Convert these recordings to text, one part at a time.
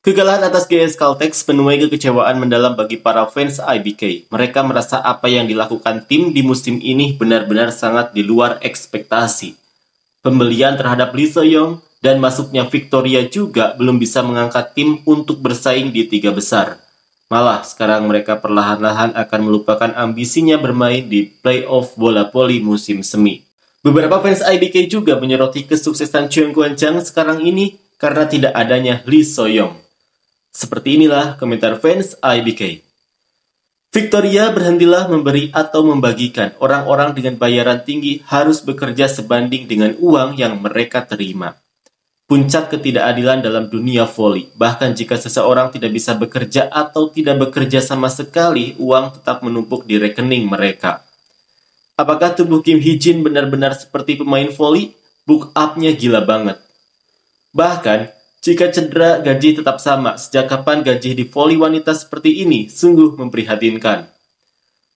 Kekalahan atas GS Caltex menuai kekecewaan mendalam bagi para fans IBK. Mereka merasa apa yang dilakukan tim di musim ini benar-benar sangat di luar ekspektasi. Pembelian terhadap Lee So-young dan masuknya Victoria juga belum bisa mengangkat tim untuk bersaing di tiga besar. Malah sekarang mereka perlahan-lahan akan melupakan ambisinya bermain di playoff bola voli musim semi. Beberapa fans IBK juga menyoroti kesuksesan Cheung Kwan Chang sekarang ini karena tidak adanya Lee So-young. Seperti inilah komentar fans IBK. Victoria, berhentilah memberi atau membagikan. Orang-orang dengan bayaran tinggi harus bekerja sebanding dengan uang yang mereka terima. Puncak ketidakadilan dalam dunia voli. Bahkan jika seseorang tidak bisa bekerja atau tidak bekerja sama sekali, uang tetap menumpuk di rekening mereka. Apakah tubuh Kim Hee-jin benar-benar seperti pemain voli? Book up-nya gila banget. Bahkan, jika cedera, gaji tetap sama. Sejak kapan gaji di voli wanita seperti ini? Sungguh memprihatinkan.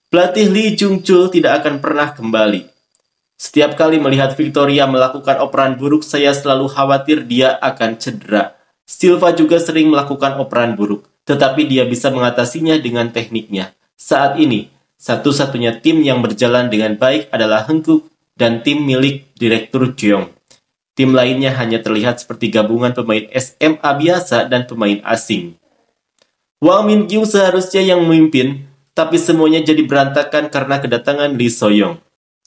Pelatih Lee Jung-chul tidak akan pernah kembali. Setiap kali melihat Victoria melakukan operan buruk, saya selalu khawatir dia akan cedera. Silva juga sering melakukan operan buruk, tetapi dia bisa mengatasinya dengan tekniknya. Saat ini, satu-satunya tim yang berjalan dengan baik adalah Hankook dan tim milik Direktur Jeong. Tim lainnya hanya terlihat seperti gabungan pemain SMA biasa dan pemain asing. Wang Min-kyung seharusnya yang memimpin, tapi semuanya jadi berantakan karena kedatangan Lee So-young.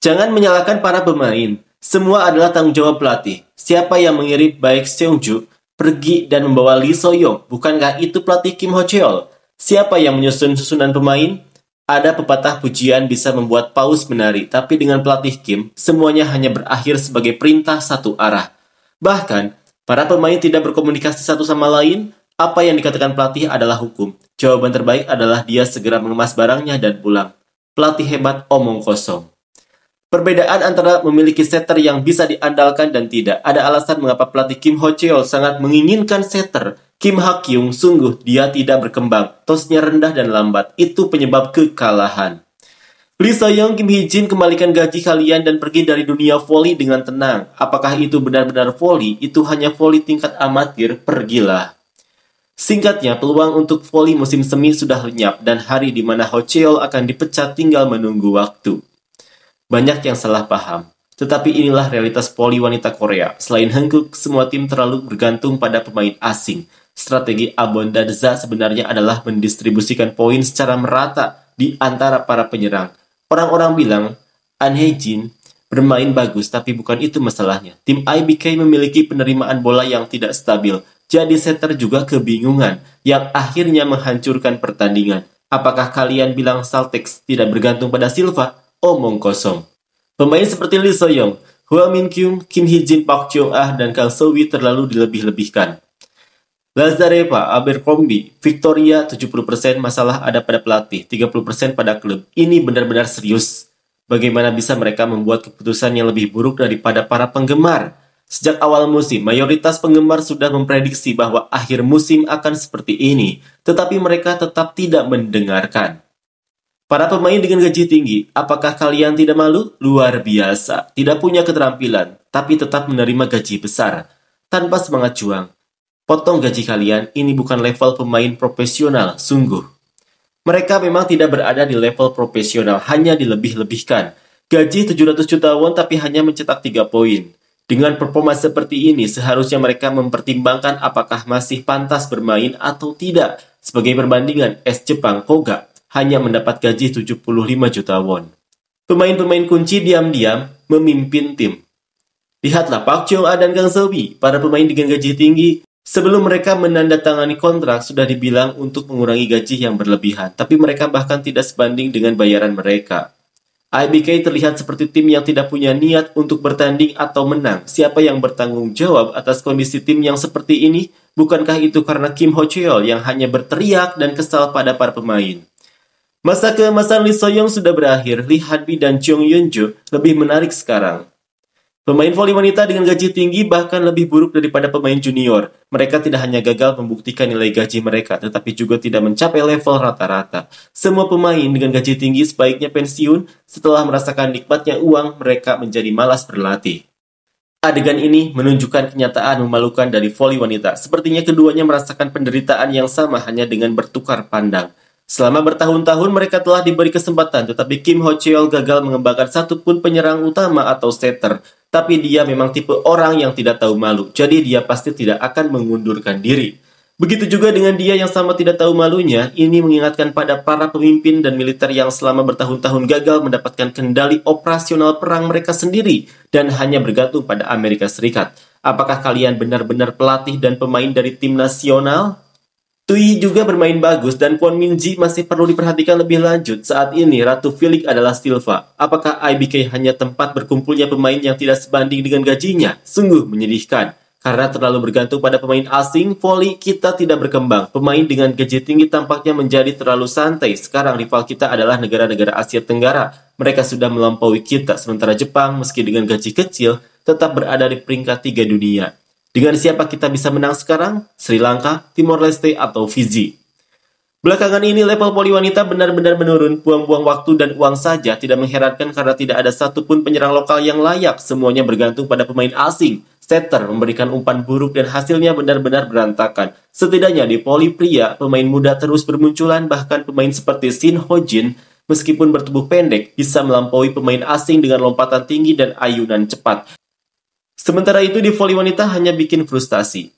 Jangan menyalahkan para pemain, semua adalah tanggung jawab pelatih. Siapa yang mengirim Baek Seung-ju pergi dan membawa Lee So-young? Bukankah itu pelatih Kim Ho-cheol? Siapa yang menyusun susunan pemain? Ada pepatah pujian bisa membuat paus menari, tapi dengan pelatih Kim, semuanya hanya berakhir sebagai perintah satu arah. Bahkan, para pemain tidak berkomunikasi satu sama lain. Apa yang dikatakan pelatih adalah hukum. Jawaban terbaik adalah dia segera mengemas barangnya dan pulang. Pelatih hebat omong kosong. Perbedaan antara memiliki setter yang bisa diandalkan dan tidak. Ada alasan mengapa pelatih Kim Ho-cheol sangat menginginkan setter. Kim Ha-kyung sungguh dia tidak berkembang. Tosnya rendah dan lambat. Itu penyebab kekalahan. Lee So-young, Kim Hee-jin, kembalikan gaji kalian dan pergi dari dunia voli dengan tenang. Apakah itu benar-benar voli? Itu hanya voli tingkat amatir. Pergilah. Singkatnya, peluang untuk voli musim semi sudah lenyap dan hari di mana Ho-cheol akan dipecat tinggal menunggu waktu. Banyak yang salah paham. Tetapi inilah realitas voli wanita Korea. Selain Hankook, semua tim terlalu bergantung pada pemain asing. Strategi Abondadza sebenarnya adalah mendistribusikan poin secara merata di antara para penyerang. Orang-orang bilang, An Hye-jin bermain bagus, tapi bukan itu masalahnya. Tim IBK memiliki penerimaan bola yang tidak stabil. Jadi setter juga kebingungan, yang akhirnya menghancurkan pertandingan. Apakah kalian bilang Caltex tidak bergantung pada Silva? Omong kosong. Pemain seperti Lee So-young, Hwang Min-kyung, Kim Hee-jin, Park Cheong-ah, dan Kang So-wi terlalu dilebih-lebihkan. Lazareva, Abercrombie, Victoria, 70% masalah ada pada pelatih, 30% pada klub. Ini benar-benar serius. Bagaimana bisa mereka membuat keputusan yang lebih buruk daripada para penggemar? Sejak awal musim, mayoritas penggemar sudah memprediksi bahwa akhir musim akan seperti ini, tetapi mereka tetap tidak mendengarkan. Para pemain dengan gaji tinggi, apakah kalian tidak malu? Luar biasa, tidak punya keterampilan, tapi tetap menerima gaji besar, tanpa semangat juang. Potong gaji kalian, ini bukan level pemain profesional, sungguh. Mereka memang tidak berada di level profesional, hanya dilebih-lebihkan. Gaji 700 juta won tapi hanya mencetak 3 poin. Dengan performa seperti ini, seharusnya mereka mempertimbangkan apakah masih pantas bermain atau tidak. Sebagai perbandingan, AS Jepang Koga hanya mendapat gaji 75 juta won. Pemain-pemain kunci diam-diam memimpin tim. Lihatlah Park Cheong-ah dan Kang So-wi, para pemain dengan gaji tinggi. Sebelum mereka menandatangani kontrak, sudah dibilang untuk mengurangi gaji yang berlebihan, tapi mereka bahkan tidak sebanding dengan bayaran mereka. IBK terlihat seperti tim yang tidak punya niat untuk bertanding atau menang. Siapa yang bertanggung jawab atas kondisi tim yang seperti ini? Bukankah itu karena Kim Ho-cheol yang hanya berteriak dan kesal pada para pemain? Masa keemasan Lee So-young sudah berakhir. Lee Han-bi dan Jung Yeon-ju lebih menarik sekarang. Pemain voli wanita dengan gaji tinggi bahkan lebih buruk daripada pemain junior. Mereka tidak hanya gagal membuktikan nilai gaji mereka, tetapi juga tidak mencapai level rata-rata. Semua pemain dengan gaji tinggi sebaiknya pensiun. Setelah merasakan nikmatnya uang, mereka menjadi malas berlatih. Adegan ini menunjukkan kenyataan memalukan dari voli wanita. Sepertinya keduanya merasakan penderitaan yang sama hanya dengan bertukar pandang. Selama bertahun-tahun mereka telah diberi kesempatan, tetapi Kim Ho Cheol gagal mengembangkan satupun penyerang utama atau setter. Tapi dia memang tipe orang yang tidak tahu malu, jadi dia pasti tidak akan mengundurkan diri. Begitu juga dengan dia yang sama tidak tahu malunya, ini mengingatkan pada para pemimpin dan militer yang selama bertahun-tahun gagal mendapatkan kendali operasional perang mereka sendiri dan hanya bergantung pada Amerika Serikat. Apakah kalian benar-benar pelatih dan pemain dari tim nasional? Tui juga bermain bagus dan Kwon Min Ji masih perlu diperhatikan lebih lanjut. Saat ini Ratu Felix adalah Silva. Apakah IBK hanya tempat berkumpulnya pemain yang tidak sebanding dengan gajinya? Sungguh menyedihkan. Karena terlalu bergantung pada pemain asing, voli kita tidak berkembang. Pemain dengan gaji tinggi tampaknya menjadi terlalu santai. Sekarang rival kita adalah negara-negara Asia Tenggara. Mereka sudah melampaui kita, sementara Jepang meski dengan gaji kecil tetap berada di peringkat 3 dunia. Dengan siapa kita bisa menang sekarang? Sri Lanka, Timor Leste, atau Fiji? Belakangan ini level voli wanita benar-benar menurun, buang-buang waktu dan uang saja, tidak mengherankan karena tidak ada satupun penyerang lokal yang layak, semuanya bergantung pada pemain asing. Setter memberikan umpan buruk dan hasilnya benar-benar berantakan. Setidaknya di voli pria, pemain muda terus bermunculan, bahkan pemain seperti Shin Ho Jin, meskipun bertubuh pendek, bisa melampaui pemain asing dengan lompatan tinggi dan ayunan cepat. Sementara itu di voli wanita hanya bikin frustasi.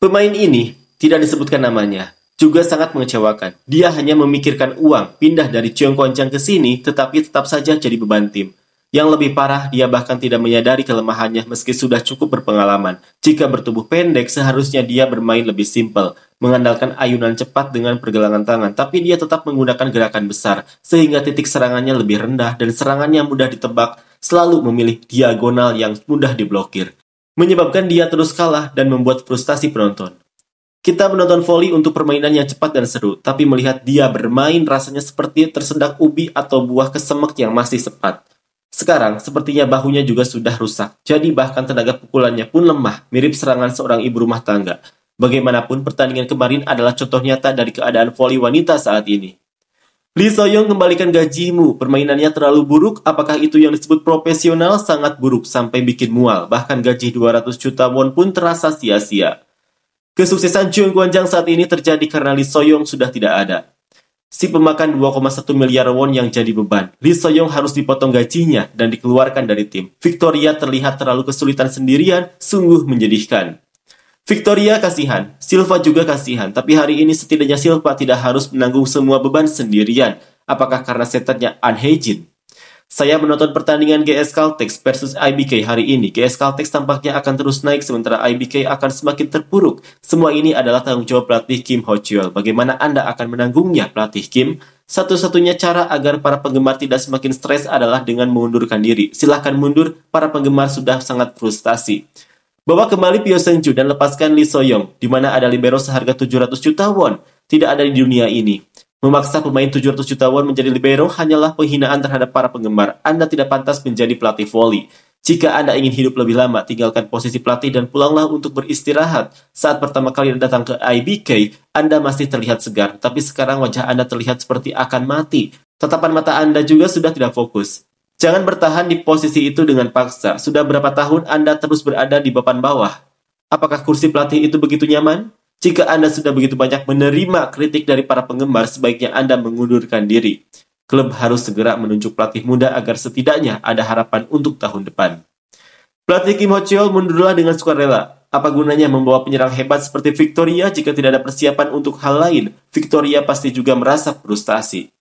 Pemain ini tidak disebutkan namanya. Juga sangat mengecewakan. Dia hanya memikirkan uang, pindah dari Cheong Kwanjang ke sini, tetapi tetap saja jadi beban tim. Yang lebih parah, dia bahkan tidak menyadari kelemahannya meski sudah cukup berpengalaman. Jika bertubuh pendek, seharusnya dia bermain lebih simpel, mengandalkan ayunan cepat dengan pergelangan tangan, tapi dia tetap menggunakan gerakan besar, sehingga titik serangannya lebih rendah dan serangannya mudah ditebak, selalu memilih diagonal yang mudah diblokir. Menyebabkan dia terus kalah dan membuat frustasi penonton. Kita menonton voli untuk permainan yang cepat dan seru, tapi melihat dia bermain rasanya seperti tersedak ubi atau buah kesemek yang masih sepat. Sekarang, sepertinya bahunya juga sudah rusak, jadi bahkan tenaga pukulannya pun lemah, mirip serangan seorang ibu rumah tangga. Bagaimanapun, pertandingan kemarin adalah contoh nyata dari keadaan voli wanita saat ini. Lee So-young kembalikan gajimu, permainannya terlalu buruk, apakah itu yang disebut profesional? Sangat buruk, sampai bikin mual, bahkan gaji 200 juta won pun terasa sia-sia. Kesuksesan Cheong Kwanjang saat ini terjadi karena Lee So-young sudah tidak ada. Si pemakan 2,1 miliar won yang jadi beban. Lee So-young harus dipotong gajinya dan dikeluarkan dari tim. Victoria terlihat terlalu kesulitan sendirian, sungguh menyedihkan. Victoria kasihan, Silva juga kasihan, tapi hari ini setidaknya Silva tidak harus menanggung semua beban sendirian. Apakah karena setternya An Hye-jin? Saya menonton pertandingan GS Caltex versus IBK hari ini. GS Caltex tampaknya akan terus naik sementara IBK akan semakin terpuruk. Semua ini adalah tanggung jawab pelatih Kim Ho Cheol. Bagaimana Anda akan menanggungnya, pelatih Kim? Satu-satunya cara agar para penggemar tidak semakin stres adalah dengan mengundurkan diri. Silahkan mundur, para penggemar sudah sangat frustasi. Bawa kembali Pyo Seung-ju dan lepaskan Lee So-young, di mana ada libero seharga 700 juta won. Tidak ada di dunia ini. Memaksa pemain 700 juta won menjadi libero hanyalah penghinaan terhadap para penggemar. Anda tidak pantas menjadi pelatih voli. Jika Anda ingin hidup lebih lama, tinggalkan posisi pelatih dan pulanglah untuk beristirahat. Saat pertama kali datang ke IBK, Anda masih terlihat segar, tapi sekarang wajah Anda terlihat seperti akan mati. Tatapan mata Anda juga sudah tidak fokus. Jangan bertahan di posisi itu dengan paksa. Sudah berapa tahun Anda terus berada di papan bawah? Apakah kursi pelatih itu begitu nyaman? Jika Anda sudah begitu banyak menerima kritik dari para penggemar, sebaiknya Anda mengundurkan diri. Klub harus segera menunjuk pelatih muda agar setidaknya ada harapan untuk tahun depan. Pelatih Kim Ho Cheol mundurlah dengan sukarela. Apa gunanya membawa penyerang hebat seperti Victoria jika tidak ada persiapan untuk hal lain? Victoria pasti juga merasa frustasi.